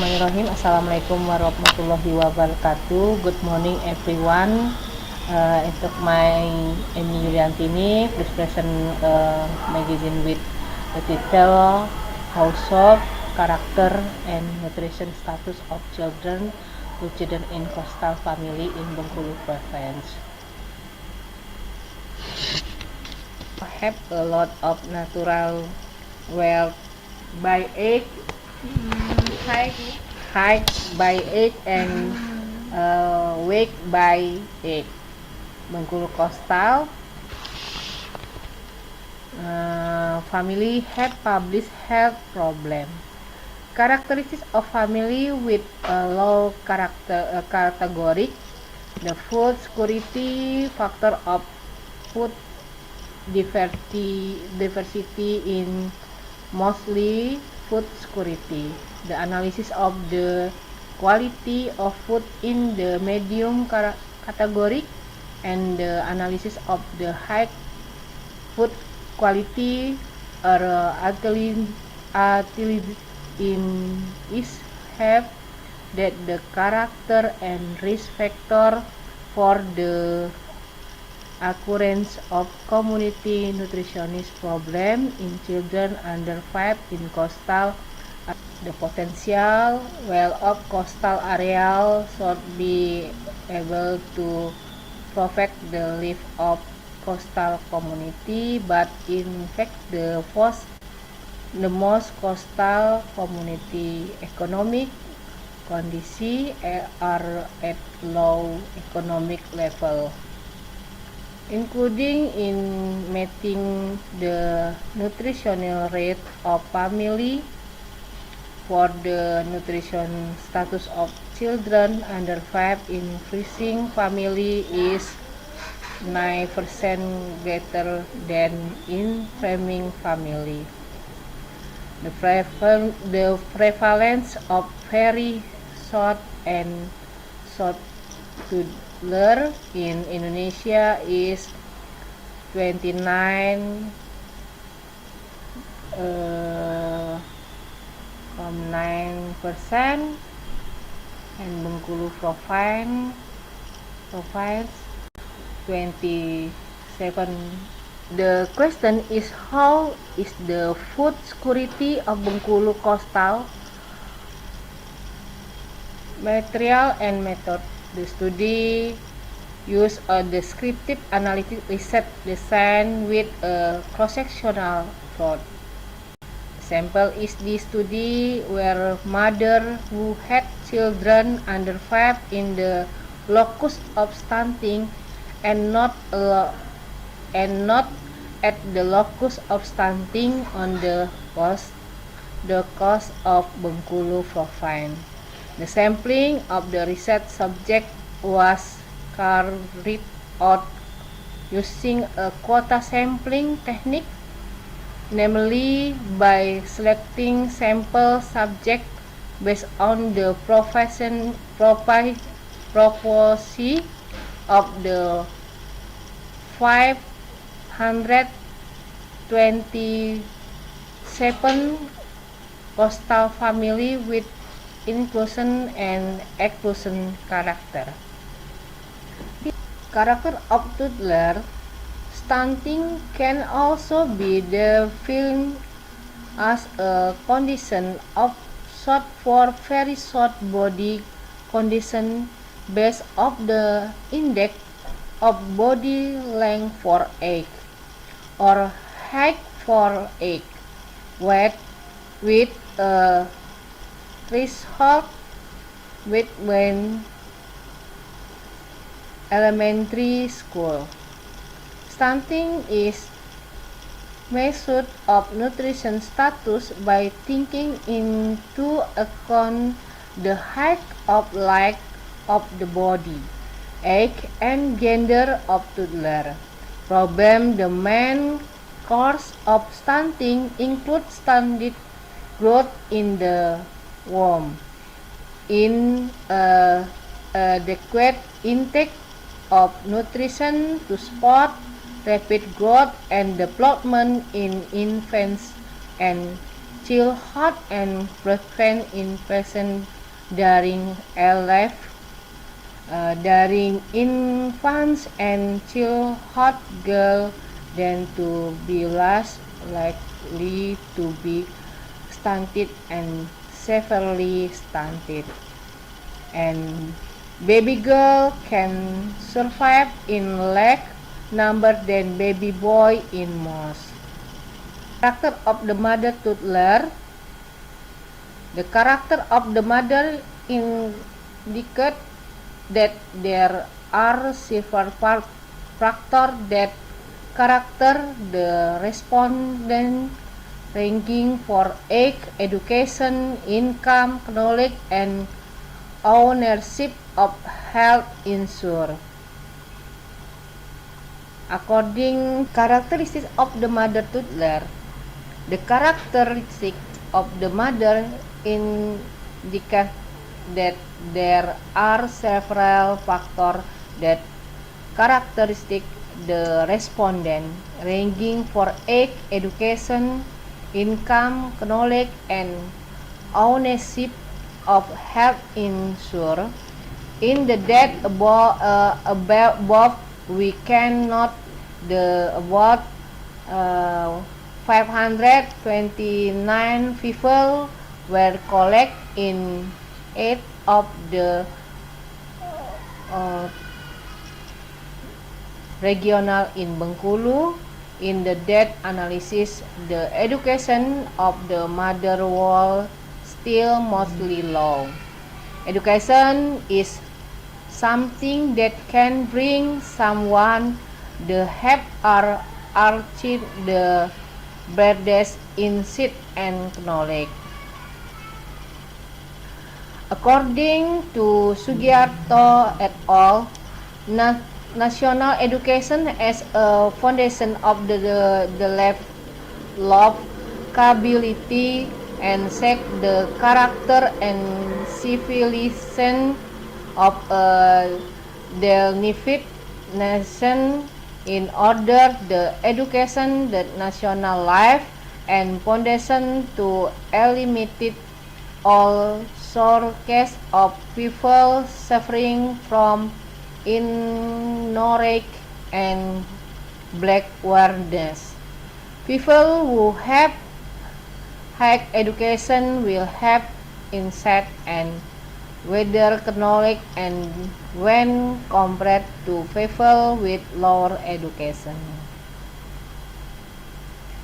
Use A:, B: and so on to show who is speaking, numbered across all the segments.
A: Bismillahirrahmanirrahim. Assalamualaikum warahmatullahi wabarakatuh. Good morning everyone. Untuk my Amy Yuliantini, please present magazine with the title Household Character and Nutrition Status of Children in Coastal Family in Bengkulu Province. I have a lot of natural wealth by age, height by age, and weight by age. Bengkulu Coastal family have published health problem. Characteristics of family with a low category, the food security, factor of food diversity in mostly food security, the analysis of the quality of food in the medium category, and the analysis of the high food quality or in is have that the character and risk factor for the occurrence of community nutritionist problem in children under 5 in coastal. The potential well of coastal area should be able to perfect the life of coastal community, but in fact the most coastal community economic conditions are at low economic level, including in meeting the nutritional rate of family for the nutrition status of children under 5 in freezing family is 9% greater than in farming family. The prevalence of very short and short toddler in Indonesia is 29.9% and Bengkulu Province 27. The question is, how is the food security of Bengkulu Coastal? Material and method. The study use a descriptive analytic research design with a cross-sectional approach. Sample is the study where mother who had children under 5 in the locus of stunting and not at the locus of stunting on the coast of Bengkulu Province. The sampling of the research subject was carried out using a quota sampling technique, namely by selecting sample subject based on the proportion of the 527 coastal family with inclusion and exclusion character. Character of toddler stunting can also be defined as a condition of short for very short body condition based on the index of body length for age or height for age, weight with a threshold when elementary school. Stunting is measured of nutrition status by taking into account the height of leg of the body, age, and gender of toddler. Problem: the main cause of stunting includes stunted growth in the womb, inadequate intake of nutrition to support rapid growth and development in infants and childhood and prevent infection during life during infants and childhood girl than to be less likely to be stunted and severely stunted, and baby girl can survive in less number than baby boy in most. Character of the mother toddler. The character of the mother indicates that there are several factors that character the respondent, ranging for age, education, income, knowledge, and ownership of health insurance. According characteristics of the mother toddler, the characteristics of the mother indicate that there are several factors that characteristic the respondent, ranging for age, education, income, knowledge, and ownership of health insurance. In the data above, we can note the about 529 people were collected in 8 of the regional in Bengkulu. In the data analysis, the education of the mother was still mostly low. Education is something that can bring someone the help or achieve the burdens insight and knowledge. According to Sugiarto et al., national education as a foundation of the level of capability and shape the character and civilization of a developed nation. In order the education, the national life and foundation to eliminate all sources of people suffering from ignorance and backwardness. People who have high education will have insight and wider knowledge and when compared to people with lower education.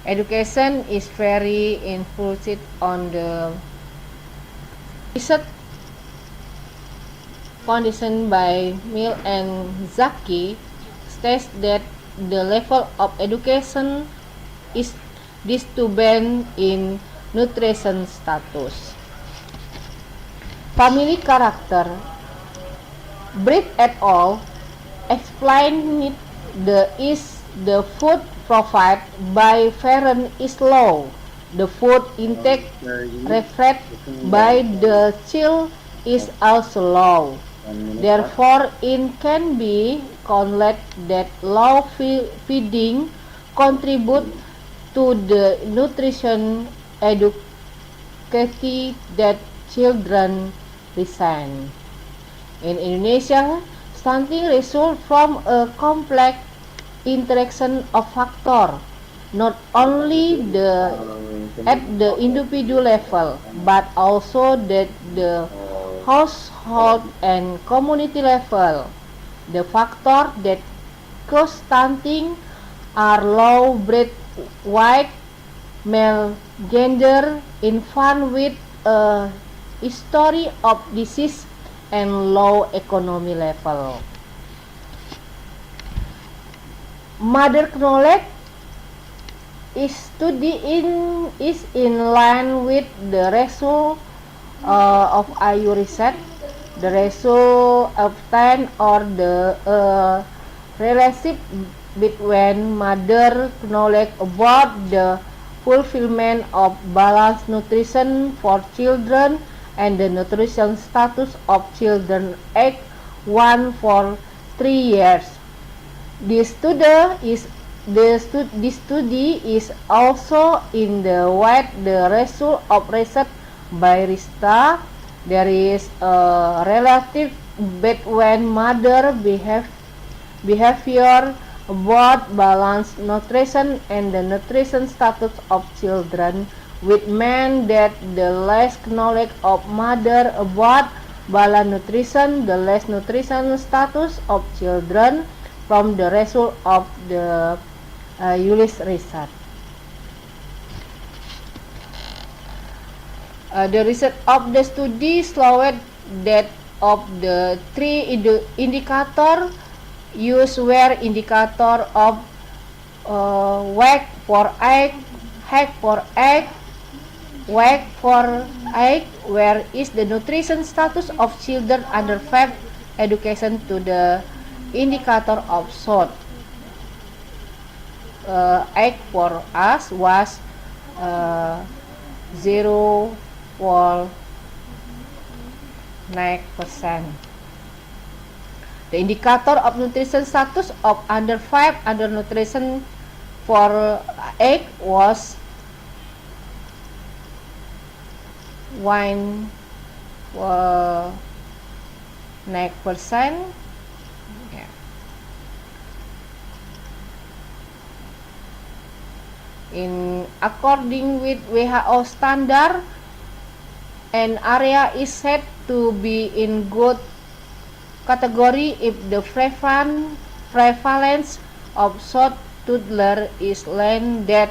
A: Education is very influenced on the research condition by Mill and Zaki states that the level of education is disturbed in nutrition status. Family character. Britt et al. Explained the food provided by parents is low. The food intake referred by the child is also low. Therefore, it can be concluded that low feeding contributes to the nutrition education that children receive. In Indonesia, stunting results from a complex interaction of factors, not only at the individual level, but also at the household and community level. The factors that cause stunting are low birth weight, male gender, infant with a history of disease, and low economy level. Mother knowledge is in line with the result of IU research. The result obtained or the relationship between mother knowledge about the fulfillment of balanced nutrition for children and the nutrition status of children aged 1 to 3 years. This study is This study is also in the what the result of research by Rista. There is a relative between mother behavior about balanced nutrition and the nutrition status of children, which meant that the less knowledge of mother about balanced nutrition, the less nutrition status of children from the result of the ULIS research. The result of the study showed that of the three indicator used were indicator of weight for egg, height for egg, weight for egg, where is the nutrition status of children under 5 education to the indicator of SOT. Egg for us was 0.9%. The indicator of nutrition status of under 5 undernutrition for egg was 1.9%. In according with WHO standard, an area is said to be in good category if the prevalence of short toddler is less than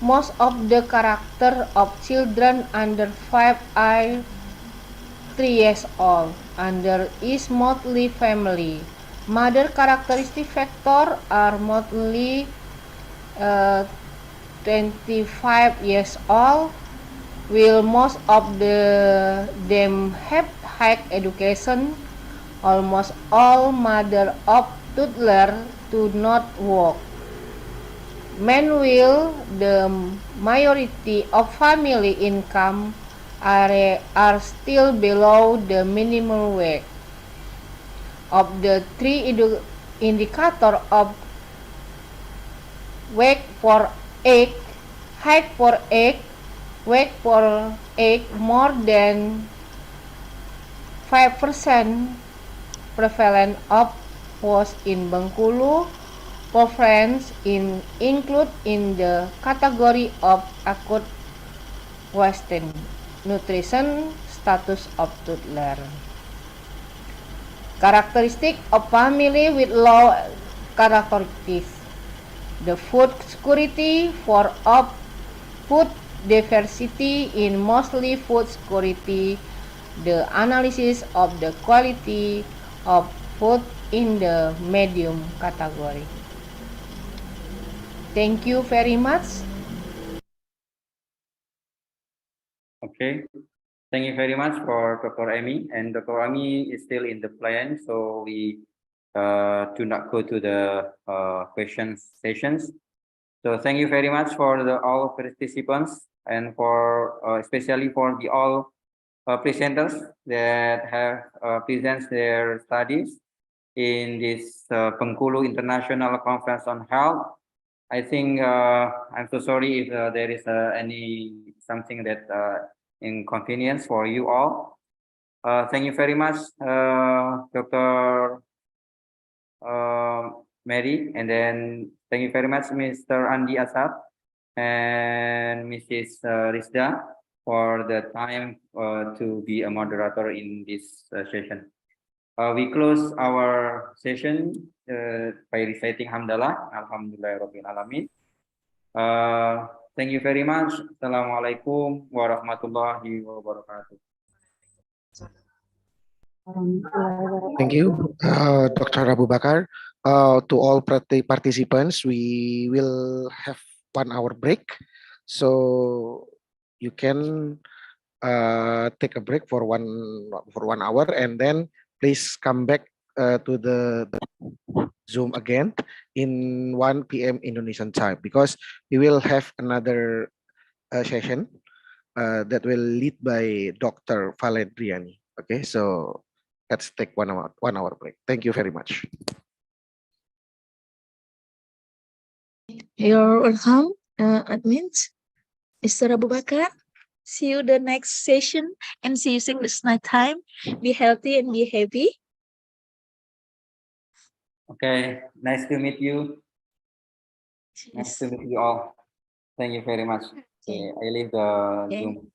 A: most of the character of children under 5 are 3 years old. Under is mostly family. Mother characteristic factor are mostly 25 years old, while most of them have high education. Almost all mother of toddler do not work. Meanwhile, the majority of family income are still below the minimum wage. Of the three indicator of weight for egg, height for egg, weight for egg more than 5% prevalence of was in Bengkulu. Preference include in the category of acute Western nutrition status of toddler. Characteristic of family with low characteristics. The food security for of food diversity in mostly food security. The analysis of the quality of food in the medium category. Thank you very much.
B: Okay. Thank you very much for Dr. Amy, and Dr. Amy is still in the plan, so we do not go to the question sessions. So thank you very much for all participants, and for especially for the all presenters that have presents their studies in this Bengkulu International Conference on Health. I think I'm so sorry if there is any something that inconvenience for you all. Thank you very much, Dr. Mary, and then thank you very much, Mr. Andi Asad and Mrs. Rizda for the time to be a moderator in this session. We close our session by reciting Hamdalah, Alhamdulillahirabbil alamin. Thank you very much. Assalamualaikum warahmatullahi wabarakatuh.
C: Thank you, Dr. Abu Bakar. To all participants, we will have 1 hour break. So you can take a break for 1 hour, and then please come back to the Zoom again in 1 p.m. Indonesian time, because we will have another session that will lead by Dr. Valendriani. Okay, so let's take 1 hour break. Thank you very much.
D: You're welcome, admins. Mr. Abu Bakar. See you the next session and see you next night time. Be healthy and be happy.
B: Okay, nice to meet you. Nice to meet you all. Thank you very much. Okay, I leave the
D: Okay.
B: Zoom.